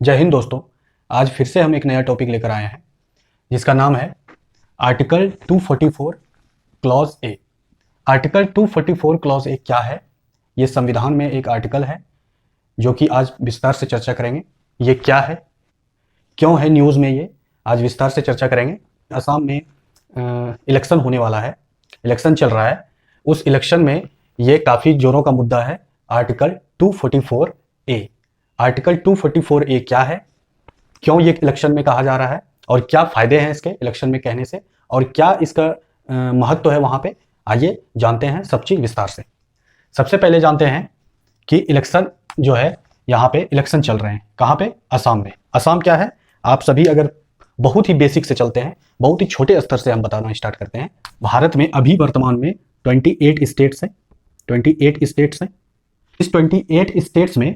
जय हिंद दोस्तों। आज फिर से हम एक नया टॉपिक लेकर आए हैं जिसका नाम है article 244 clause A. Article 244 clause A क्या है? ये संविधान में एक आर्टिकल है जो कि आज विस्तार से चर्चा करेंगे। ये क्या है, क्यों है न्यूज़ में, ये आज विस्तार से चर्चा करेंगे। असम में इलेक्शन होने वाला है, इलेक्शन चल रहा है। उस इलेक्शन में ये काफ़ी जोरों का मुद्दा है। आर्टिकल 244 ए। आर्टिकल 244 ए क्या है, क्यों ये इलेक्शन में कहा जा रहा है और क्या फ़ायदे हैं इसके इलेक्शन में कहने से और क्या इसका महत्व है वहाँ पे, आइए जानते हैं सब चीज़ विस्तार से। सबसे पहले जानते हैं कि इलेक्शन जो है, यहाँ पे इलेक्शन चल रहे हैं कहाँ पे? असम में। असम क्या है, आप सभी अगर बहुत ही बेसिक से चलते हैं, बहुत ही छोटे स्तर से हम बताना स्टार्ट करते हैं। भारत में अभी वर्तमान में 28 स्टेट्स हैं। 28 स्टेट्स हैं। इस 28 स्टेट्स में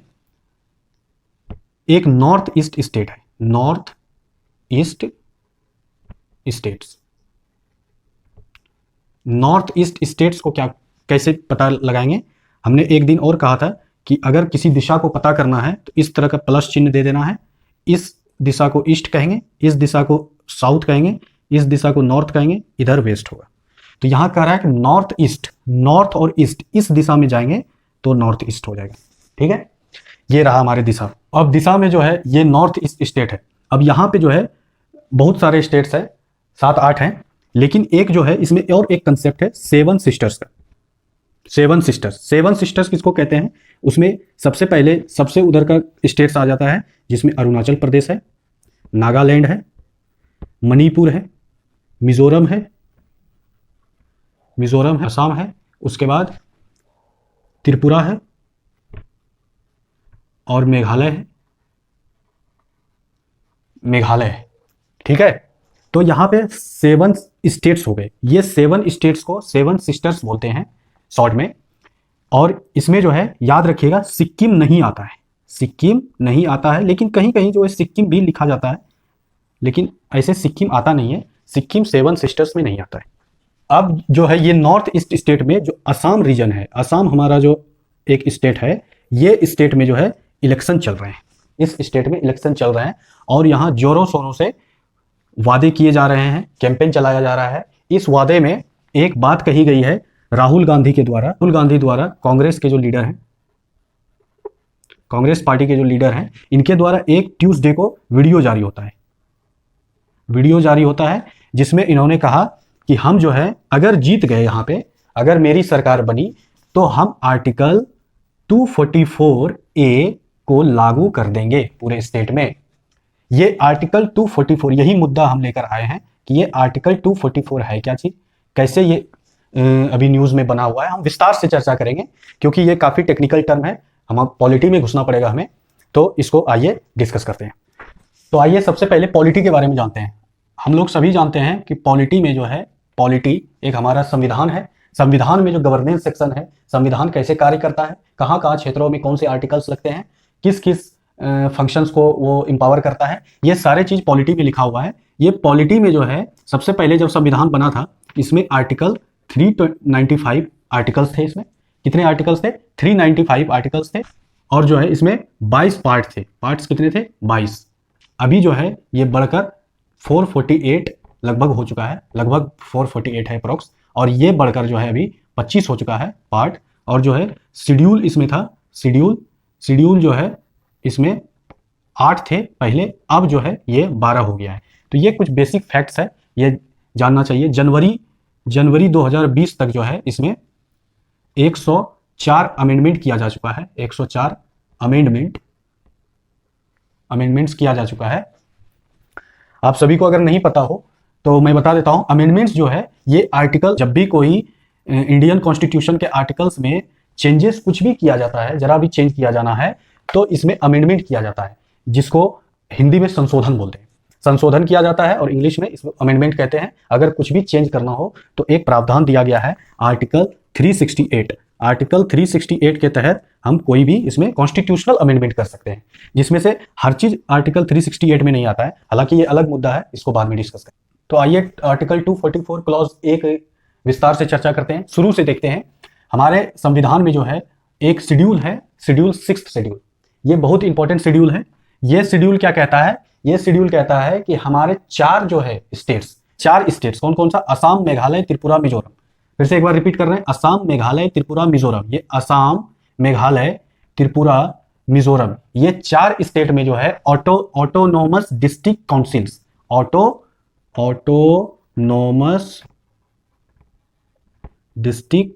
एक नॉर्थ ईस्ट स्टेट है। North east states. North east states को क्या कैसे पता लगाएंगे? हमने एक दिन और कहा था कि अगर किसी दिशा को पता करना है तो इस तरह का प्लस चिन्ह दे देना है। इस दिशा को ईस्ट कहेंगे, इस दिशा को साउथ कहेंगे, इस दिशा को नॉर्थ कहेंगे, इधर वेस्ट होगा। तो यहां कह रहा है कि नॉर्थ ईस्ट, नॉर्थ और ईस्ट इस दिशा में जाएंगे तो नॉर्थ ईस्ट हो जाएगा। ठीक है, ये रहा हमारे दिशा। अब दिशा में जो है ये नॉर्थ ईस्ट स्टेट है। अब यहाँ पे जो है बहुत सारे स्टेट्स है, 7-8 हैं, लेकिन एक जो है इसमें और एक कंसेप्ट है सेवन सिस्टर्स का। सेवन सिस्टर्स, सेवन सिस्टर्स किसको कहते हैं? उसमें सबसे पहले सबसे उधर का स्टेट्स आ जाता है जिसमें अरुणाचल प्रदेश है, नागालैंड है, मणिपुर है, मिजोरम है, असम है, उसके बाद त्रिपुरा है और मेघालय है। मेघालय है, ठीक है। तो यहाँ पे 7 स्टेट्स हो गए। ये 7 स्टेट्स को 7 सिस्टर्स बोलते हैं शॉर्ट में। और इसमें जो है याद रखिएगा सिक्किम नहीं आता है। सिक्किम नहीं आता है, लेकिन कहीं कहीं जो है सिक्किम भी लिखा जाता है, लेकिन ऐसे सिक्किम आता नहीं है। सिक्किम 7 सिस्टर्स में नहीं आता है। अब जो है ये नॉर्थ ईस्ट स्टेट में जो असम रीजन है, असम हमारा जो एक स्टेट है, ये स्टेट में जो है इलेक्शन चल रहे हैं। इस स्टेट में इलेक्शन चल रहे हैं और यहाँ जोरों शोरों से वादे किए जा रहे हैं, कैंपेन चलाया जा रहा है। इस वादे में एक बात कही गई है राहुल गांधी के द्वारा। राहुल गांधी द्वारा कांग्रेस के जो लीडर हैं, कांग्रेस पार्टी के जो लीडर हैं, इनके द्वारा एक ट्यूसडे को वीडियो जारी होता है। वीडियो जारी होता है जिसमें इन्होंने कहा कि हम जो है अगर जीत गए यहाँ पे, अगर मेरी सरकार बनी तो हम आर्टिकल 244 ए को लागू कर देंगे पूरे स्टेट में। ये आर्टिकल 244, यही मुद्दा हम लेकर आए हैं कि ये आर्टिकल 244 है क्या चीज, कैसे ये अभी न्यूज में बना हुआ है। हम विस्तार से चर्चा करेंगे क्योंकि ये काफी टेक्निकल टर्म है, हम पॉलिटी में घुसना पड़ेगा हमें। तो इसको आइए डिस्कस करते हैं। तो आइए सबसे पहले पॉलिटी के बारे में जानते हैं। हम लोग सभी जानते हैं कि पॉलिटी में जो है, पॉलिटी एक हमारा संविधान है। संविधान में जो गवर्नेंस सेक्शन है, संविधान कैसे कार्य करता है, कहाँ कहाँ क्षेत्रों में कौन से आर्टिकल्स लगते हैं, किस किस फंक्शंस को वो इंपावर करता है, ये सारे चीज पॉलिटी में लिखा हुआ है। ये पॉलिटी में जो है सबसे पहले जब संविधान बना था, इसमें आर्टिकल 395 आर्टिकल्स थे। इसमें कितने आर्टिकल्स थे? 395 आर्टिकल्स थे। और जो है इसमें 22 पार्ट थे। पार्ट्स कितने थे? 22। अभी जो है ये बढ़कर 448 लगभग हो चुका है, लगभग 448 है अप्रोक्स। और ये बढ़कर जो है अभी 25 हो चुका है पार्ट। और जो है शेड्यूल इसमें था, शेड्यूल जो है इसमें 8 थे पहले, अब जो है ये 12 हो गया है। तो ये कुछ बेसिक फैक्ट्स है, ये जानना चाहिए। जनवरी 2020 तक जो है इसमें 104 अमेंडमेंट किया जा चुका है। 104 अमेंडमेंट्स किया जा चुका है। आप सभी को अगर नहीं पता हो तो मैं बता देता हूं। अमेंडमेंट्स जो है ये आर्टिकल, जब भी कोई इंडियन कॉन्स्टिट्यूशन के आर्टिकल्स में चेंजेस कुछ भी किया जाता है, जरा भी चेंज किया जाना है तो इसमें अमेंडमेंट किया जाता है, जिसको हिंदी में संशोधन बोलते हैं। संशोधन किया जाता है और इंग्लिश में इसमें अमेंडमेंट कहते हैं। अगर कुछ भी चेंज करना हो तो एक प्रावधान दिया गया है आर्टिकल 368। आर्टिकल 368 के तहत हम कोई भी इसमें कॉन्स्टिट्यूशनल अमेंडमेंट कर सकते हैं, जिसमें से हर चीज आर्टिकल 368 में नहीं आता है। हालांकि ये अलग मुद्दा है, इसको बाद में डिस्कस करें। तो आइए आर्टिकल 244 क्लॉज एक विस्तार से चर्चा करते हैं। शुरू से देखते हैं। हमारे संविधान में जो है एक शेड्यूल है, शेड्यूल 6th शेड्यूल। ये बहुत इंपॉर्टेंट शेड्यूल है ये शेड्यूल क्या कहता है? ये शेड्यूल कहता है कि हमारे चार जो है स्टेट्स, चार स्टेट्स कौन कौन सा? असम, मेघालय, त्रिपुरा, मिजोरम। फिर से एक बार रिपीट कर रहे हैं, असम, मेघालय, त्रिपुरा, मिजोरम। ये असम, मेघालय, त्रिपुरा, मिजोरम, ये चार स्टेट में जो है autonomous district councils, autonomous district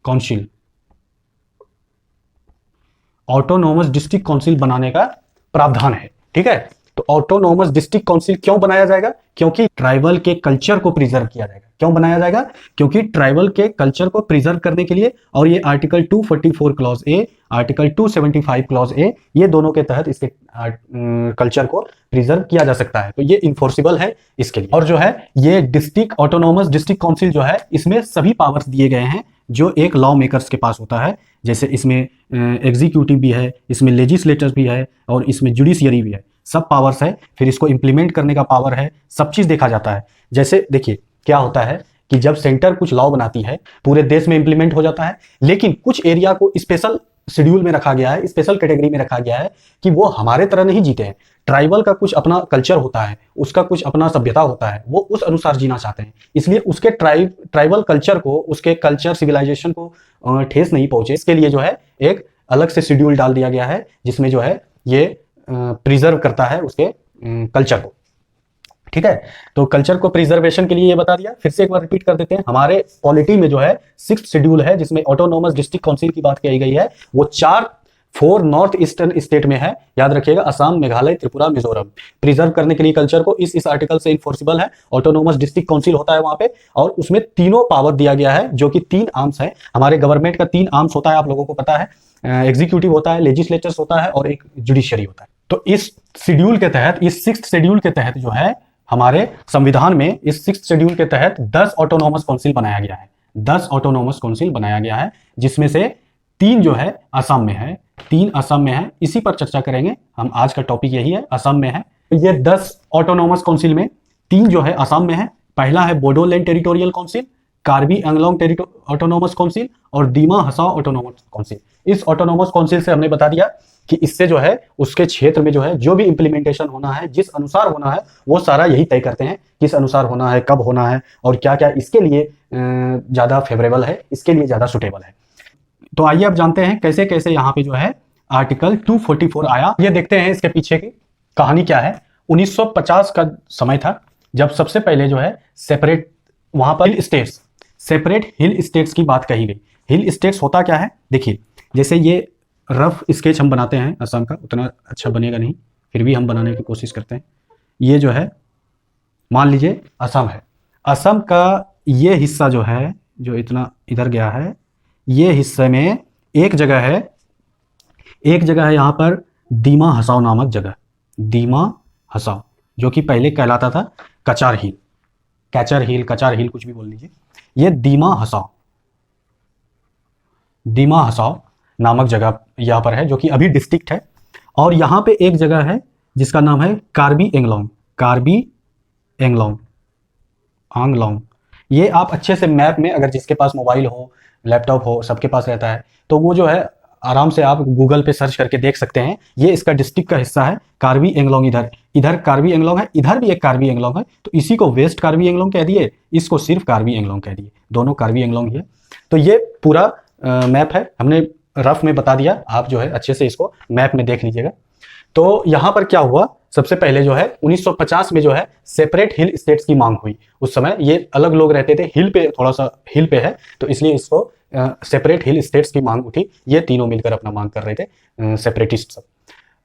council, autonomous district council बनाने का प्रावधान है। ठीक है, तो ऑटोनोमस डिस्ट्रिक्ट काउंसिल क्यों बनाया जाएगा? क्योंकि ट्राइबल के कल्चर को प्रिजर्व किया जाएगा। क्यों बनाया जाएगा? क्योंकि ट्राइबल के कल्चर को प्रिजर्व करने के लिए, और ये article 244 clause A, article 275 clause A, ये दोनों के तहत इसके कल्चर को प्रिजर्व किया जा सकता है। तो ये इन्फोर्सिबल है इसके लिए। और जो है ये डिस्ट्रिक्ट ऑटोनोमस डिस्ट्रिक्ट काउंसिल जो है, इसमें सभी पावर्स दिए गए हैं जो एक लॉ मेकर्स के पास होता है। जैसे इसमें एग्जीक्यूटिव भी है, इसमें लेजिस्लेटर भी है, और इसमें जुडिशियरी भी है। सब पावर्स है। फिर इसको इंप्लीमेंट करने का पावर है। सब चीज देखा जाता है। जैसे देखिए क्या होता है कि जब सेंटर कुछ लॉ बनाती है, पूरे देश में इंप्लीमेंट हो जाता है, लेकिन कुछ एरिया को स्पेशल शेड्यूल में रखा गया है, स्पेशल कैटेगरी में रखा गया है कि वो हमारे तरह नहीं जीते हैं। ट्राइबल का कुछ अपना कल्चर होता है, उसका कुछ अपना सभ्यता होता है, वो उस अनुसार जीना चाहते हैं। इसलिए उसके ट्राइबल कल्चर को, उसके कल्चर सिविलाइजेशन को ठेस नहीं पहुंचे, इसके लिए जो है एक अलग से शेड्यूल डाल दिया गया है, जिसमें जो है ये प्रिजर्व करता है उसके कल्चर को। ठीक है, तो कल्चर को प्रिजर्वेशन के लिए ये बता दिया। फिर से एक बार रिपीट कर देते हैं। हमारे पॉलिटी में जो है 6th शेड्यूल है, जिसमें ऑटोनोमस डिस्ट्रिक्ट काउंसिल की बात कही गई है। वो 4 नॉर्थ ईस्टर्न स्टेट में है, याद रखिएगा, असम, मेघालय, त्रिपुरा, मिजोरम। प्रिजर्व करने के लिए कल्चर को इस आर्टिकल से इन्फोर्सिबल है। ऑटोनोमस डिस्ट्रिक्ट काउंसिल होता है वहां पे, और उसमें तीनों पावर दिया गया है, जो कि 3 आर्म्स है। हमारे गवर्नमेंट का 3 आर्म्स होता है, आप लोगों को पता है। एग्जीक्यूटिव होता है, लेजिस्लेचर्स होता है, और एक जुडिशियरी होता है। तो इस शेड्यूल के तहत, इस 6th शेड्यूल के तहत जो है हमारे संविधान में, इस 6th शेड्यूल के तहत 10 ऑटोनोमस काउंसिल बनाया गया है। 10 ऑटोनोमस काउंसिल बनाया गया है, जिसमें से 3 जो है असम में है, 3 असम में है। इसी पर चर्चा करेंगे हम। आज का टॉपिक यही है, असम में है। तो ये 10 ऑटोनोमस काउंसिल में 3 जो है असम में है। पहला है Bodoland territorial council, Karbi Anglong autonomous council, और दीमा हसाओ ऑटोनोमस काउंसिल। इस ऑटोनोमस काउंसिल से हमने बता दिया कि इससे जो है उसके क्षेत्र में जो है जो भी इंप्लीमेंटेशन होना है, जिस अनुसार होना है, वो सारा यही तय करते हैं, किस अनुसार होना है, कब होना है, और क्या क्या इसके लिए ज्यादा फेवरेबल है, इसके लिए ज्यादा सुटेबल है। तो आइए अब जानते हैं कैसे कैसे यहाँ पे जो है आर्टिकल 244 आया। ये देखते हैं इसके पीछे की कहानी क्या है। 1950 का समय था, जब सबसे पहले जो है सेपरेट वहां पर हिल स्टेट्स, सेपरेट हिल स्टेट्स की बात कही गई। हिल स्टेट्स होता क्या है, देखिए, जैसे ये रफ स्केच हम बनाते हैं असम का, उतना अच्छा बनेगा नहीं, फिर भी हम बनाने की कोशिश करते हैं। ये जो है मान लीजिए असम है। असम का ये हिस्सा जो है, जो इतना इधर गया है, ये हिस्से में एक जगह है यहाँ पर दीमा हसाओ नामक जगह, दीमा हसाओ, जो कि पहले कहलाता था कचार हिल, कैचर हिल, कचार हिल, कुछ भी बोल लीजिए। ये दीमा हसाओ नामक जगह यहाँ पर है, जो कि अभी डिस्ट्रिक्ट है। और यहाँ पे एक जगह है जिसका नाम है कार्बी एंगलोंग। ये आप अच्छे से मैप में, अगर जिसके पास मोबाइल हो, लैपटॉप हो, सबके पास रहता है, तो वो जो है आराम से आप गूगल पे सर्च करके देख सकते हैं। ये इसका डिस्ट्रिक्ट का हिस्सा है। कार्बी एंगलोंग इधर कार्बी एंगलोंग है, इधर भी एक कार्बी एंगलोंग है, तो इसी को वेस्ट कार्बी एंगलोंग कह दिए, इसको सिर्फ कार्बी एंगलोंग कह दिए। दोनों कार्बी एंगलोंग ही है। तो ये पूरा मैप है, हमने रफ में बता दिया, आप जो है अच्छे से इसको मैप में देख लीजिएगा। तो यहां पर क्या हुआ, सबसे पहले जो है 1950 में जो है सेपरेट हिल स्टेट्स की मांग हुई। उस समय ये अलग लोग रहते थे, हिल पे, थोड़ा सा हिल पे है, तो इसलिए इसको सेपरेट हिल स्टेट्स की मांग उठी। ये तीनों मिलकर अपना मांग कर रहे थे, सेपरेटिस्ट सब।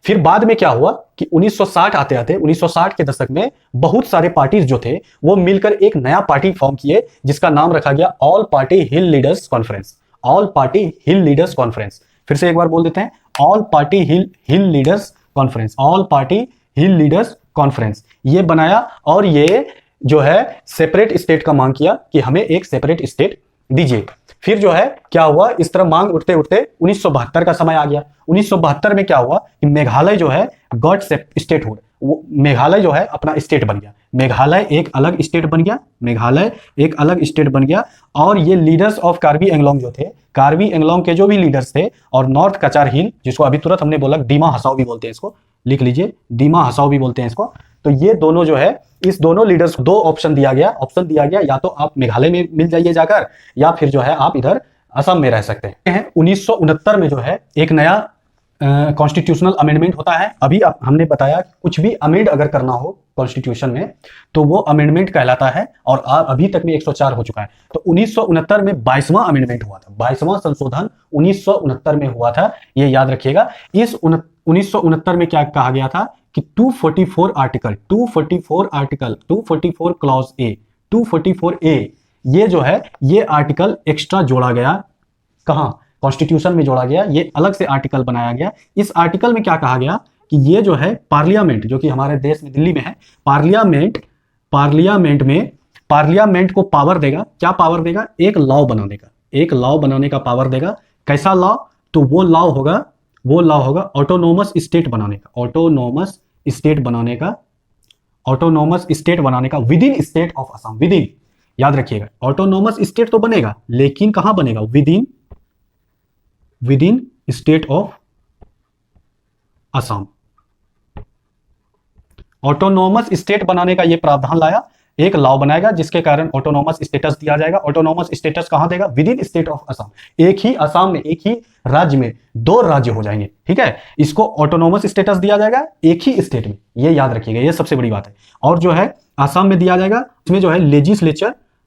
फिर बाद में क्या हुआ कि 1960 आते 1960 के दशक में बहुत सारे पार्टीज जो थे वो मिलकर एक नया पार्टी फॉर्म किए, जिसका नाम रखा गया ऑल पार्टी हिल लीडर्स कॉन्फ्रेंस। ऑल पार्टी हिल लीडर्स कॉन्फ्रेंस, फिर से एक बार बोल देते हैं, ऑल पार्टी हिल लीडर्स कॉन्फ्रेंस, ऑल पार्टी हिल लीडर्स कॉन्फ्रेंस ये बनाया। और ये जो है सेपरेट स्टेट का मांग किया कि हमें एक सेपरेट स्टेट दीजिए। फिर जो है क्या हुआ, इस तरह मांग उठते उठते 1972 का समय आ गया। 1972 में क्या हुआ कि मेघालय जो है गॉट स्टेटहुड, मेघालय जो है अपना स्टेट बन गया, मेघालय एक अलग स्टेट बन गया, मेघालय एक अलग स्टेट बन गया। और ये लीडर्स ऑफ कार्बी एंगलोंग जो थे, कार्बी एंगलोंग के जो भी लीडर्स थे, और नॉर्थ कचार हिल, जिसको अभी तुरंत हमने बोला दीमा हसाओ भी बोलते हैं इसको, लिख लीजिए दीमा हसाओ भी बोलते हैं इसको। तो ये दोनों जो है, इस दोनों लीडर्स को दो ऑप्शन दिया गया, या तो आप मेघालय में मिल जाइए जाकर, या फिर जो है आप इधर असम में रह सकते हैं। 1969 में जो है एक नया कॉन्स्टिट्यूशनल अमेंडमेंट होता है। अभी हमने बताया कि कुछ भी अमेंड अगर करना हो कॉन्स्टिट्यूशन में तो वो अमेंडमेंट कहलाता है, और अभी तक में 104 हो चुका है। तो 1969 में 22वां अमेंडमेंट हुआ था, 22वां संशोधन 1969 में हुआ था, ये याद रखिएगा। इस 1969 में क्या कहा गया था कि 244 आर्टिकल 244 क्लॉज ए, 244 ए, ये जो है ये आर्टिकल एक्स्ट्रा जोड़ा गया, कहां, कॉन्स्टिट्यूशन में जोड़ा गया, ये अलग से आर्टिकल बनाया गया। इस आर्टिकल में क्या कहा गया कि ये जो है पार्लियामेंट, जो कि हमारे देश में दिल्ली में है, पार्लियामेंट को पावर देगा, क्या पावर देगा, एक लॉ बनाने का, एक लॉ बनाने का पावर देगा। कैसा लॉ, तो वो लॉ होगा ऑटोनोमस स्टेट बनाने का, ऑटोनोमस स्टेट बनाने का with in state of Assam, with in, याद रखिएगा ऑटोनोमस स्टेट तो बनेगा, लेकिन कहां बनेगा, with in state of Assam. Autonomous state बनाने का ये प्रावधान लाया, एक लॉ बनाएगा जिसके कारण ऑटोनोमस स्टेटस दिया जाएगा। ऑटोनोमस स्टेटस कहां देगा, with in state of Assam, एक ही असम में, एक ही राज्य में दो राज्य हो जाएंगे, ठीक है, इसको ऑटोनोमस स्टेटस दिया जाएगा एक ही स्टेट में, ये याद रखिएगा, ये सबसे बड़ी बात है। और जो है असम में दिया जाएगा, इसमें जो है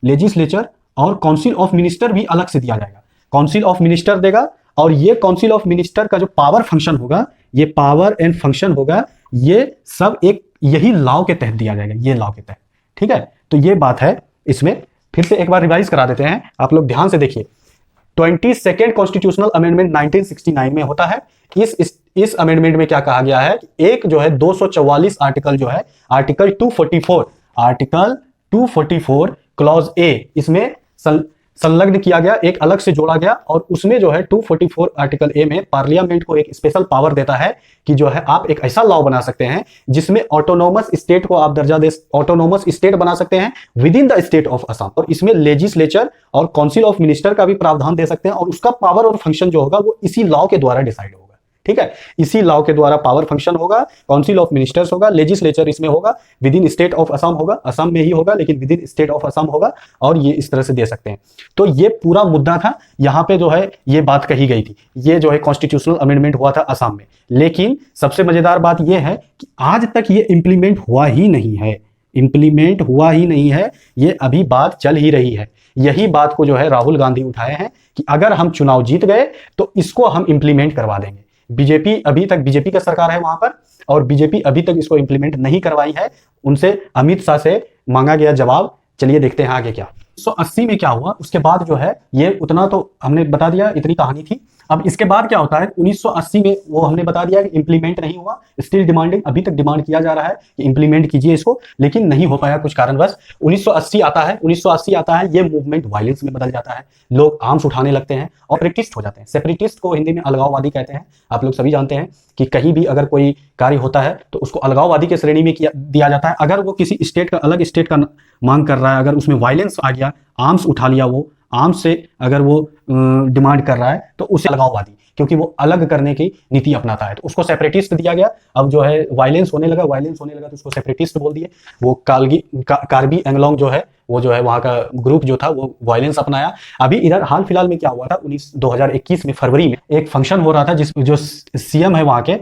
लेजिस्लेचर और काउंसिल ऑफ मिनिस्टर भी अलग से दिया जाएगा, काउंसिल ऑफ मिनिस्टर देगा। और ये काउंसिल ऑफ मिनिस्टर का जो पावर फंक्शन होगा, ये पावर एंड फंक्शन होगा, ये सब एक यही लॉ के तहत दिया जाएगा, ये लॉ के तहत, ठीक है। तो ये बात है, इसमें फिर से एक बार रिवाइज करा देते हैं, आप लोग ध्यान से देखिए। 22nd कॉन्स्टिट्यूशनल अमेंडमेंट 1969 में होता है। इस अमेंडमेंट में क्या कहा गया है, एक जो है 244 आर्टिकल जो है, आर्टिकल 244 क्लॉज ए, इसमें संलग्न किया गया, एक अलग से जोड़ा गया। और उसमें जो है 244 आर्टिकल ए में पार्लियामेंट को एक स्पेशल पावर देता है कि जो है आप एक ऐसा लॉ बना सकते हैं जिसमें ऑटोनोमस स्टेट को आप दर्जा दे, ऑटोनोमस स्टेट बना सकते हैं with in the state of Assam. और इसमें लेजिस्लेचर और काउंसिल ऑफ मिनिस्टर का भी प्रावधान दे सकते हैं, और उसका पावर और फंक्शन जो होगा वो इसी लॉ के द्वारा डिसाइड होगा, ठीक है, इसी लॉ के द्वारा पावर फंक्शन होगा, काउंसिल ऑफ मिनिस्टर्स होगा, लेजिस्लेचर इसमें होगा, with in state of Assam होगा, असम में ही होगा लेकिन with in state of Assam होगा, और ये इस तरह से दे सकते हैं। तो ये पूरा मुद्दा था, यहां पे जो है ये बात कही गई थी, ये जो है कॉन्स्टिट्यूशनल अमेंडमेंट हुआ था असम में। लेकिन सबसे मजेदार बात यह है कि आज तक ये इंप्लीमेंट हुआ ही नहीं है, ये अभी बात चल ही रही है। यही बात को जो है राहुल गांधी उठाए हैं कि अगर हम चुनाव जीत गए तो इसको हम इंप्लीमेंट करवा देंगे। बीजेपी का सरकार है वहां पर, और बीजेपी अभी तक इसको इंप्लीमेंट नहीं करवाई है। उनसे अमित शाह से मांगा गया जवाब, चलिए देखते हैं आगे क्या। 1980 में क्या हुआ, उसके बाद जो है ये उतना तो हमने बता दिया, इतनी कहानी थी। अब इसके बाद क्या होता है, 1980 में वो हमने बता दिया कि इंप्लीमेंट नहीं हुआ, स्टिल डिमांडिंग, अभी तक डिमांड किया जा रहा है कि इंप्लीमेंट कीजिए इसको, लेकिन नहीं हो पाया कुछ कारणवश। 1980 आता है, ये मूवमेंट वायलेंस में बदल जाता है, लोग आर्म्स उठाने लगते हैं और सेपरेटिस्ट हो जाते हैं। सेपरेटिस्ट को हिंदी में अलगाववादी कहते हैं। आप लोग सभी जानते हैं कि कहीं भी अगर कोई कार्य होता है तो उसको अलगाववादी के श्रेणी में दिया जाता है। अगर वो किसी स्टेट का, अलग स्टेट का मांग कर रहा है, अगर उसमें वायलेंस आ गया, आर्म्स उठा लिया, वो आर्म्स से अगर वो डिमांड कर रहा है तो उसे अलगाववादी, क्योंकि वो अलग करने की नीति अपनाता है, तो उसको सेपरेटिस्ट दिया गया। अब जो है वायलेंस होने लगा तो उसको सेपरेटिस्ट बोल दिए। वो कार्बी एंगलोंग जो है, वो जो है वहां का ग्रुप जो था वो वायलेंस अपनाया। अभी इधर हाल फिलहाल में क्या हुआ था, 2021 में फरवरी में एक फंक्शन हो रहा था, जो सीएम है वहां के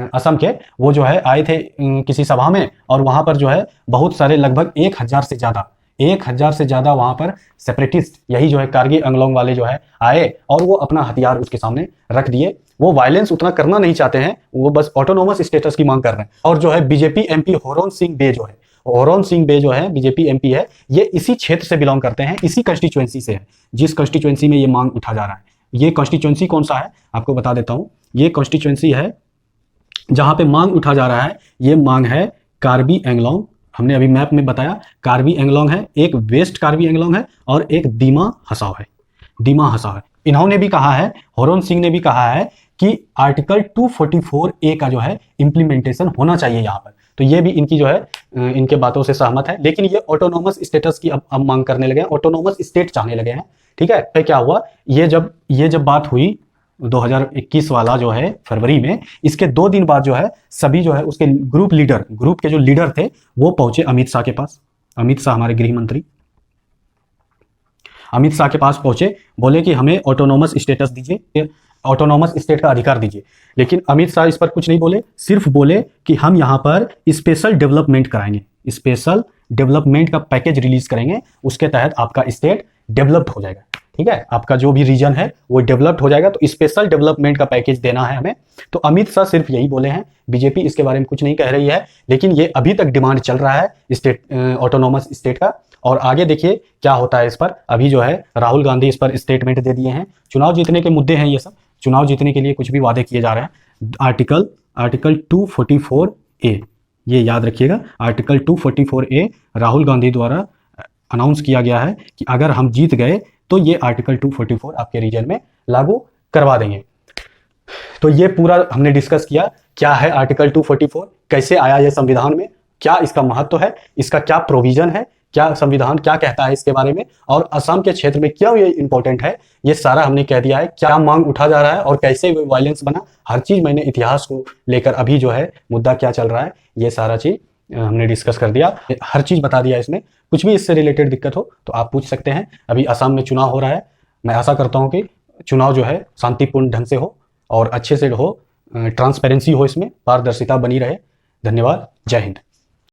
असम के, वो जो है आए थे किसी सभा में, और वहां पर जो है बहुत सारे, लगभग 1000 से ज्यादा वहां पर सेपरेटिस्ट, यही जो है कार्बी एंगलोंग वाले जो है आए, और वो अपना हथियार उसके सामने रख दिए। वो वायलेंस उतना करना नहीं चाहते हैं, वो बस ऑटोनोमस स्टेटस की मांग कर रहे हैं। और जो है बीजेपी एमपी होरोन सिंह बे जो है बीजेपी एमपी है, ये इसी क्षेत्र से बिलोंग करते हैं, इसी कंस्टिट्यूएंसी से है, जिस कंस्टिट्यूएंसी में ये मांग उठा जा रहा है। ये कंस्टिट्यूएंसी कौन सा है आपको बता देता हूं। ये कंस्टिट्यूएंसी है जहां पे मांग उठा जा रहा है, ये मांग है कार्बी एंगलोंग। हमने अभी मैप में बताया कार्बी एंगलोंग है, एक वेस्ट कार्बी एंगलोंग है, और एक दीमा हसाओ है। इन्होंने भी कहा है, होरोन सिंह ने भी कहा है कि आर्टिकल 244A का जो है इंप्लीमेंटेशन होना चाहिए यहाँ पर। तो ये भी इनकी जो है इनके बातों से सहमत है। लेकिन ये ऑटोनोमस स्टेटस की अब मांग करने लगे हैं, ऑटोनोमस स्टेट चाहने लगे हैं। ठीक है, फिर क्या हुआ, ये जब बात हुई 2021 वाला जो है फरवरी में, इसके 2 दिन बाद जो है सभी जो है उसके ग्रुप के जो लीडर थे वो पहुंचे अमित शाह के पास। अमित शाह हमारे गृह मंत्री अमित शाह के पास पहुंचे, बोले कि हमें ऑटोनोमस स्टेटस दीजिए, ऑटोनोमस स्टेट का अधिकार दीजिए। लेकिन अमित शाह इस पर कुछ नहीं बोले, सिर्फ बोले कि हम यहाँ पर स्पेशल डेवलपमेंट कराएंगे, स्पेशल डेवलपमेंट का पैकेज रिलीज करेंगे, उसके तहत आपका स्टेट डेवलप्ड हो जाएगा। ठीक है, आपका जो भी रीजन है वो डेवलप्ड हो जाएगा, तो स्पेशल डेवलपमेंट का पैकेज देना है हमें। तो अमित शाह सिर्फ यही बोले हैं, बीजेपी इसके बारे में कुछ नहीं कह रही है। लेकिन ये अभी तक डिमांड चल रहा है स्टेट, ऑटोनोमस स्टेट का। और आगे देखिए क्या होता है इस पर। अभी जो है राहुल गांधी इस पर स्टेटमेंट दे दिए हैं। चुनाव जीतने के मुद्दे हैं ये सब, चुनाव जीतने के लिए कुछ भी वादे किए जा रहे हैं। आर्टिकल 244A, ये याद रखिएगा, आर्टिकल 244A राहुल गांधी द्वारा अनाउंस किया गया है कि अगर हम जीत गए तो ये आर्टिकल 244 आपके रीजन में लागू करवा देंगे। तो ये पूरा हमने डिस्कस किया, क्या है आर्टिकल 244, कैसे आया ये संविधान में, क्या इसका महत्व है, इसका क्या प्रोविजन है, क्या संविधान क्या कहता है इसके बारे में, और असम के क्षेत्र में क्यों ये इंपॉर्टेंट है, ये सारा हमने कह दिया है। क्या मांग उठा जा रहा है और कैसे वायलेंस बना, हर चीज मैंने इतिहास को लेकर, अभी जो है मुद्दा क्या चल रहा है, ये सारा चीज हमने डिस्कस कर दिया, हर चीज बता दिया इसमें। कुछ भी इससे रिलेटेड दिक्कत हो तो आप पूछ सकते हैं। अभी असम में चुनाव हो रहा है, मैं आशा करता हूं कि चुनाव जो है शांतिपूर्ण ढंग से हो और अच्छे से हो, ट्रांसपेरेंसी हो, इसमें पारदर्शिता बनी रहे। धन्यवाद, जय हिंद।